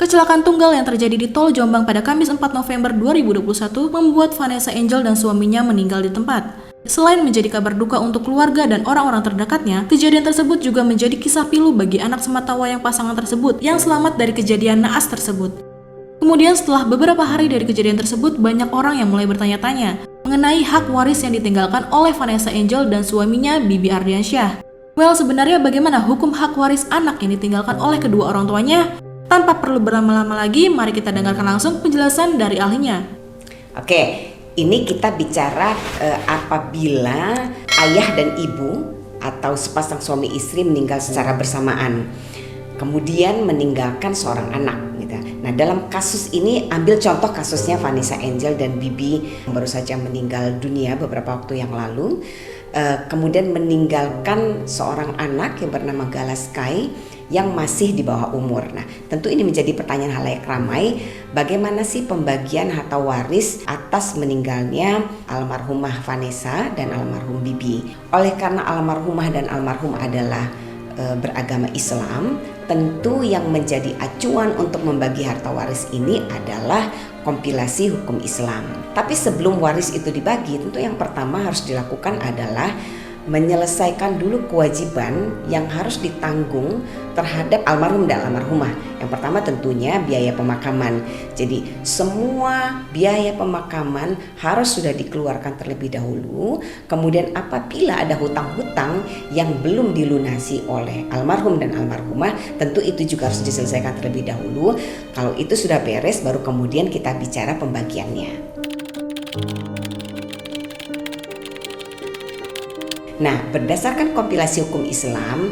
Kecelakaan tunggal yang terjadi di Tol Jombang pada Kamis 4 November 2021 membuat Vanessa Angel dan suaminya meninggal di tempat. Selain menjadi kabar duka untuk keluarga dan orang-orang terdekatnya, kejadian tersebut juga menjadi kisah pilu bagi anak sematawayang pasangan tersebut yang selamat dari kejadian naas tersebut. Kemudian setelah beberapa hari dari kejadian tersebut, banyak orang yang mulai bertanya-tanya mengenai hak waris yang ditinggalkan oleh Vanessa Angel dan suaminya Bibi Ardiansyah. Well, sebenarnya bagaimana hukum hak waris anak yang ditinggalkan oleh kedua orang tuanya? Tanpa perlu berlama-lama lagi, mari kita dengarkan langsung penjelasan dari ahlinya. Oke, ini kita bicara apabila ayah dan ibu atau sepasang suami istri meninggal secara bersamaan, kemudian meninggalkan seorang anak. Gitu. Nah, dalam kasus ini ambil contoh kasusnya Vanessa Angel dan Bibi yang baru saja meninggal dunia beberapa waktu yang lalu, kemudian meninggalkan seorang anak yang bernama Galaskai yang masih di bawah umur. Nah, tentu ini menjadi pertanyaan halayak ramai, bagaimana sih pembagian harta waris atas meninggalnya almarhumah Vanessa dan almarhum Bibi. Oleh karena almarhumah dan almarhum adalah beragama Islam, tentu yang menjadi acuan untuk membagi harta waris ini adalah kompilasi hukum Islam. Tapi sebelum waris itu dibagi, tentu yang pertama harus dilakukan adalah menyelesaikan dulu kewajiban yang harus ditanggung terhadap almarhum dan almarhumah. Yang pertama tentunya biaya pemakaman. Jadi semua biaya pemakaman harus sudah dikeluarkan terlebih dahulu. Kemudian apabila ada hutang-hutang yang belum dilunasi oleh almarhum dan almarhumah, tentu itu juga harus diselesaikan terlebih dahulu. Kalau itu sudah beres, baru kemudian kita bicara pembagiannya. Nah, berdasarkan kompilasi hukum Islam,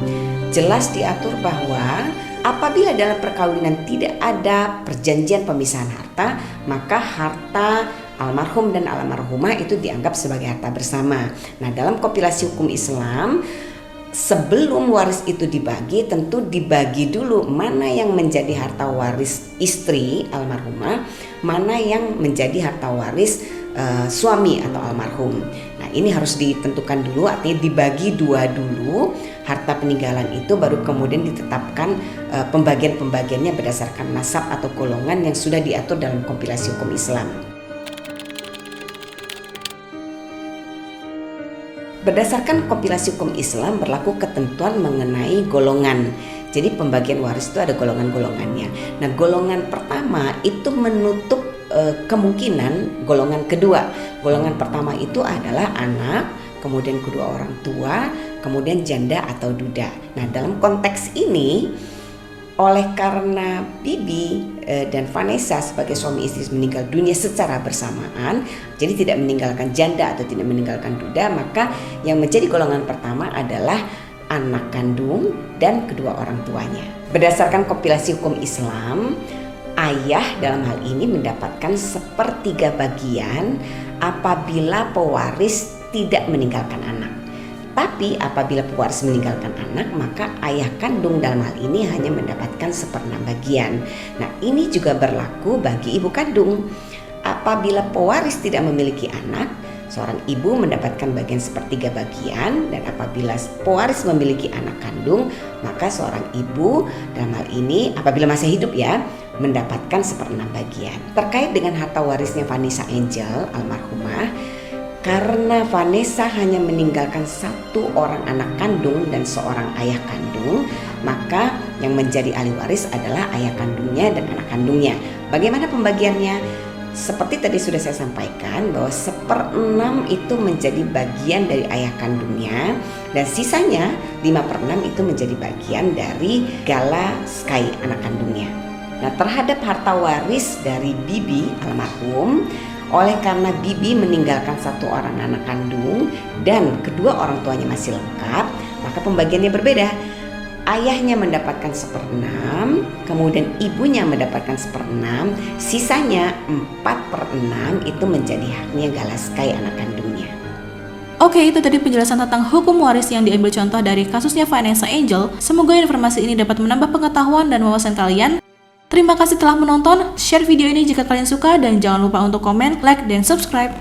jelas diatur bahwa apabila dalam perkawinan tidak ada perjanjian pemisahan harta, maka harta almarhum dan almarhumah itu dianggap sebagai harta bersama. Nah, dalam kompilasi hukum Islam, sebelum waris itu dibagi, tentu dibagi dulu mana yang menjadi harta waris istri almarhumah, mana yang menjadi harta waris suami atau almarhum. Nah, ini harus ditentukan dulu, artinya dibagi dua dulu harta peninggalan itu, baru kemudian ditetapkan pembagian-pembagiannya berdasarkan nasab atau golongan yang sudah diatur dalam kompilasi hukum Islam. Berdasarkan kompilasi hukum Islam berlaku ketentuan mengenai golongan. Jadi pembagian waris itu ada golongan-golongannya. Nah, golongan pertama itu menutup kemungkinan golongan kedua. Golongan pertama itu adalah anak, kemudian kedua orang tua, kemudian janda atau duda. Nah, dalam konteks ini, oleh karena Bibi dan Vanessa sebagai suami istri meninggal dunia secara bersamaan, jadi tidak meninggalkan janda atau tidak meninggalkan duda, maka yang menjadi golongan pertama adalah anak kandung dan kedua orang tuanya. Berdasarkan kompilasi hukum Islam, ayah dalam hal ini mendapatkan 1/3 bagian apabila pewaris tidak meninggalkan anak. Tapi apabila pewaris meninggalkan anak, maka ayah kandung dalam hal ini hanya mendapatkan 1/6 bagian. Nah, ini juga berlaku bagi ibu kandung. Apabila pewaris tidak memiliki anak, seorang ibu mendapatkan bagian 1/3 bagian, dan apabila pewaris memiliki anak kandung, maka seorang ibu dalam hal ini apabila masih hidup ya, mendapatkan 1/6 bagian. Terkait dengan harta warisnya Vanessa Angel almarhumah, karena Vanessa hanya meninggalkan 1 orang anak kandung dan seorang ayah kandung, maka yang menjadi ahli waris adalah ayah kandungnya dan anak kandungnya. Bagaimana pembagiannya? Seperti tadi sudah saya sampaikan bahwa 1/6 itu menjadi bagian dari ayah kandungnya, dan sisanya 5/6 itu menjadi bagian dari Galaskai anak kandungnya. Nah, terhadap harta waris dari Bibi almarhum, oleh karena Bibi meninggalkan 1 orang anak kandung dan kedua orang tuanya masih lengkap, maka pembagiannya berbeda. Ayahnya mendapatkan 1/6, kemudian ibunya mendapatkan 1/6, sisanya 4/6 itu menjadi haknya Galaskai anak kandungnya. Oke, itu tadi penjelasan tentang hukum waris yang diambil contoh dari kasusnya Vanessa Angel. Semoga informasi ini dapat menambah pengetahuan dan wawasan kalian. Terima kasih telah menonton, share video ini jika kalian suka, dan jangan lupa untuk komen, like, dan subscribe.